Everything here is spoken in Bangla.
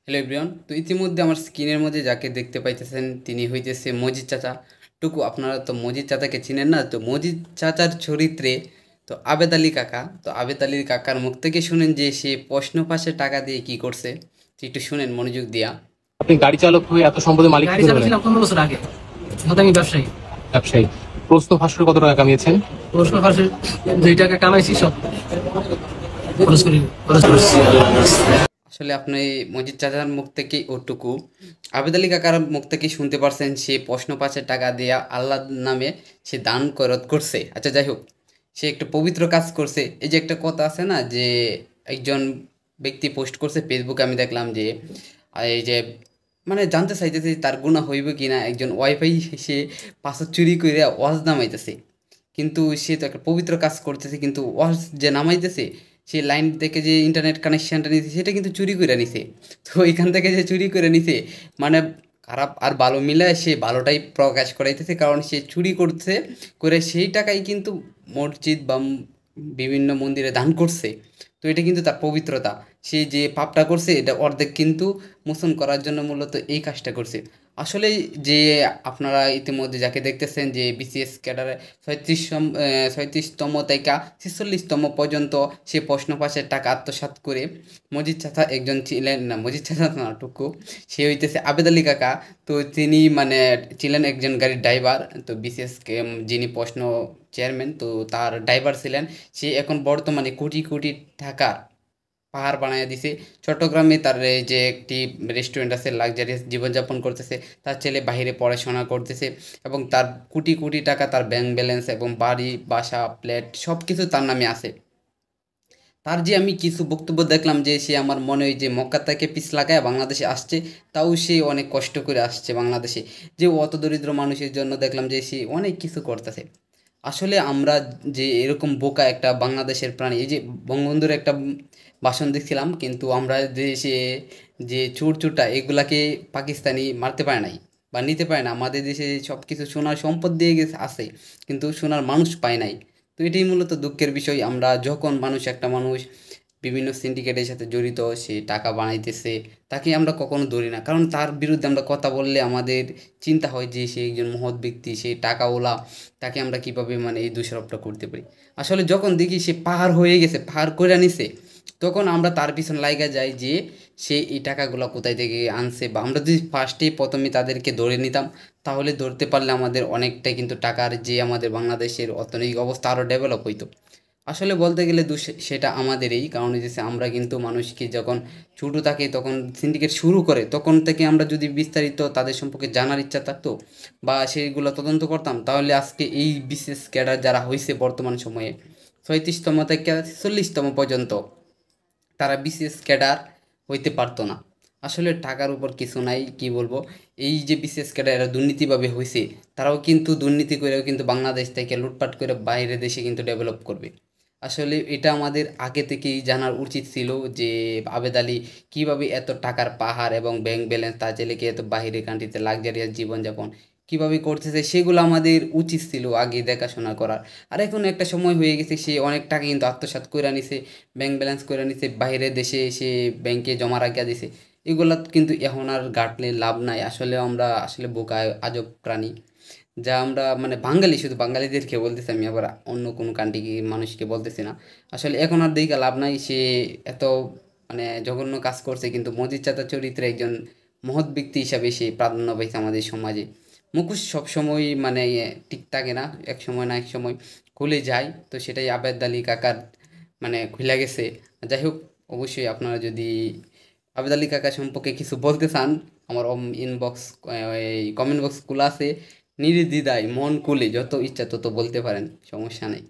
হ্যালো এভরিওয়ান, তো ইতিমধ্যে আমার স্ক্রিনের মধ্যে যাকে দেখতে পাইতেছেন তিনি হইতেছে মজিদ চাচা। টুকু আপনারা তো মজিদ চাচাকে চিনেন না, তো মজিদ চাচার চরিত্রে তো আবেদ আলী কাকা, তো আবেদ আলী কাকার মুখ থেকে শুনেন যে সে প্রশ্ন ফাঁসে টাকা দিয়ে কি করছে। তো একটু শুনেন মনোযোগ দিয়া। আপনি গাড়ি চালক হয়ে এত সম্পদের মালিক গাড়ি কিভাবে হলেন? চালাচ্ছিলাম 15 বছর আগে। এখন আমি ব্যবসায়ী। ব্যবসায়ী। প্রশ্ন ফাঁসের কত টাকা কামিয়েছেন? প্রশ্ন ফাঁসে যেই টাকা কামাইছি সব খরচ করছি। আসলে আপনি মজিদ চাচার মুখ থেকে ওটুকু, আবেদ আলী কাকার মুখ থেকে শুনতে পারছেন সে প্রশ্ন পাঁচের টাকা দিয়া আল্লাহর নামে সে দান করত করছে। আচ্ছা যাই হোক, সে একটা পবিত্র কাজ করছে। এই যে একটা কথা আছে না যে একজন ব্যক্তি পোস্ট করছে ফেসবুকে, আমি দেখলাম যে এই যে মানে জানতে চাইতেছে তার গুনাহ হইবে কিনা, একজন ওয়াইফাই সে পাসওয়ার্ড চুরি করে ওয়াজ নামাইতেছে। কিন্তু সে তো একটা পবিত্র কাজ করতেছে, কিন্তু ওয়াজ যে নামাইতেছে সে লাইন থেকে যে ইন্টারনেট কানেকশনটা নিছে সেটা কিন্তু চুরি করে নিছে। তো এখান থেকে যে চুরি করে নিছে, মানে খারাপ আর ভালো মিলায় সে ভালোটাই প্রকাশ করাইতেছে, কারণ সে চুরি করছে করে সেই টাকাই কিন্তু মসজিদ বা বিভিন্ন মন্দিরে দান করছে। তো এটা কিন্তু তার পবিত্রতা। সে যে পাপটা করছে এটা অর্ধেক কিন্তু মোচন করার জন্য মূলত এই কাজটা করছে। আসলে যে আপনারা ইতিমধ্যে যাকে দেখতেছেন যে বিসিএস ক্যাডারে 37তম থেকে 46তম পর্যন্ত সে প্রশ্ন পাশের টাকা আত্মসাৎ করে মজিদ চাচা একজন ছিলেন, না মজিদ চাচা নাটুকু, সে হইতেছে আবেদ আলী কাকা। তো তিনি মানে ছিলেন একজন গাড়ির ড্রাইভার। তো বিসিএস যিনি প্রশ্ন চেয়ারম্যান, তো তার ড্রাইভার ছিলেন। সে এখন বর্তমানে কোটি কোটি টাকার পাহাড় বানায় দিছে। চট্টগ্রামে তার এই যে একটি রেস্টুরেন্ট আছে, লাক্সারিয়াস জীবনযাপন করতেছে। তার ছেলে বাইরে পড়াশোনা করতেছে এবং তার কোটি কোটি টাকা তার ব্যাংক ব্যালেন্স এবং বাড়ি বাসা ফ্ল্যাট সব কিছু তার নামে আছে। তার যে আমি কিছু বক্তব্য দেখলাম যে সে আমার মনে হয় যে মক্কা থেকে পিছ লাগায় বাংলাদেশে আসছে, তাও সে অনেক কষ্ট করে আসছে বাংলাদেশে। যে অত দরিদ্র মানুষের জন্য দেখলাম যে সে অনেক কিছু করতেছে। আসলে আমরা যে এরকম বোকা একটা বাংলাদেশের প্রাণী, এই যে বঙ্গবন্ধুর একটা ভাষণ দেখছিলাম, কিন্তু আমরা দেশে যে চোর চোরটা এগুলাকে পাকিস্তানি মারতে পারে নাই বা নিতে পারে না। আমাদের দেশে সব কিছু সোনার সম্পদ দিয়ে গেছে আছে, কিন্তু সোনার মানুষ পায় নাই। তো এটাই মূলত দুঃখের বিষয়। আমরা যখন একটা মানুষ বিভিন্ন সিন্ডিকেটের সাথে জড়িত, সে টাকা বানাইতেছে, তাকে আমরা কখনো ধরি না, কারণ তার বিরুদ্ধে আমরা কথা বললে আমাদের চিন্তা হয় যে সে একজন মহৎ ব্যক্তি, সে টাকাওয়ালা, তাকে আমরা কিভাবে মানে এই দোষারোপটা করতে পারি। আসলে যখন দেখি সে পাহাড় হয়ে গেছে, পাহাড় করে নিছে, তখন আমরা তার পিছনে লাইগা যাই যে সে এই টাকাগুলো কোথায় থেকে আনছে। বা আমরা যদি প্রথমে তাদেরকে ধরে নিতাম, তাহলে ধরতে পারলে আমাদের অনেকটাই কিন্তু টাকার যে আমাদের বাংলাদেশের অর্থনৈতিক অবস্থা আরও ডেভেলপ হইতো। আসলে বলতে গেলে দোষ সেটা আমাদেরই, কারণ হচ্ছে আমরা কিন্তু মানুষকে যখন ছোটো থাকে তখন সিন্ডিকেট শুরু করে, তখন থেকে আমরা যদি বিস্তারিত তাদের সম্পর্কে জানার ইচ্ছা থাকতো বা সেইগুলো তদন্ত করতাম, তাহলে আজকে এই বিশেষ ক্যাডার যারা হয়েছে বর্তমান সময়ে 37তম থেকে 46তম পর্যন্ত, তারা বিসিএস ক্যাডার হইতে পারতো না। আসলে টাকার উপর কিছু নাই, কি বলবো। এই যে বিসিএস ক্যাডার এরা দুর্নীতিভাবে হয়েছে, তারাও কিন্তু দুর্নীতি করেও কিন্তু বাংলাদেশ থেকে লুটপাট করে বাইরের দেশে কিন্তু ডেভেলপ করবে। আসলে এটা আমাদের আগে থেকেই জানার উচিত ছিল যে আবেদ আলী কীভাবে এত টাকার পাহাড় এবং ব্যাংক ব্যালেন্স, তার ছেলেকে এত বাইরের কান্ট্রিতে লাক্সারিয়াস জীবনযাপন কীভাবে করতেছে, সেগুলো আমাদের উচিত ছিল আগে দেখাশোনা করার। আর এখন একটা সময় হয়ে গেছে, সে অনেক টাকা কিন্তু আত্মসাৎ করে নিছে, ব্যাংক ব্যালেন্স করে নিছে, বাইরের দেশে এসে ব্যাংকে জমা রাখিয়া দিছে। এগুলা কিন্তু এখন আর ঘাটলে লাভ নাই। আসলে আমরা আসলে বোকা আজব প্রাণী, যা আমরা মানে বাঙালি, শুধু বাঙালিদেরকে বলতেছি আমি, আবার অন্য কোনো কান্ট্রি মানুষকে বলতেছি না। আসলে এখন আর দেখে লাভ নাই, সে এত মানে জঘন্য কাজ করছে, কিন্তু মজিদ চাচার চরিত্রে একজন মহৎ ব্যক্তি হিসাবে সে প্রাধান্য পাইছে আমাদের সমাজে। মুখোশ সবসময় মানে ঠিক থাকে না, এক সময় না এক সময় খুলে যায়। তো সেটাই আবেদ আলী কাকার মানে খুলে গেছে। যাই হোক, অবশ্যই আপনারা যদি আবেদ আলী কাকা সম্পর্কে কিছু বলতে চান, আমার ইনবক্স, এই কমেন্ট বক্স খোলা আছে, নির্দ্বিধায় মন খুলে যত ইচ্ছা তত বলতে পারেন, সমস্যা নেই।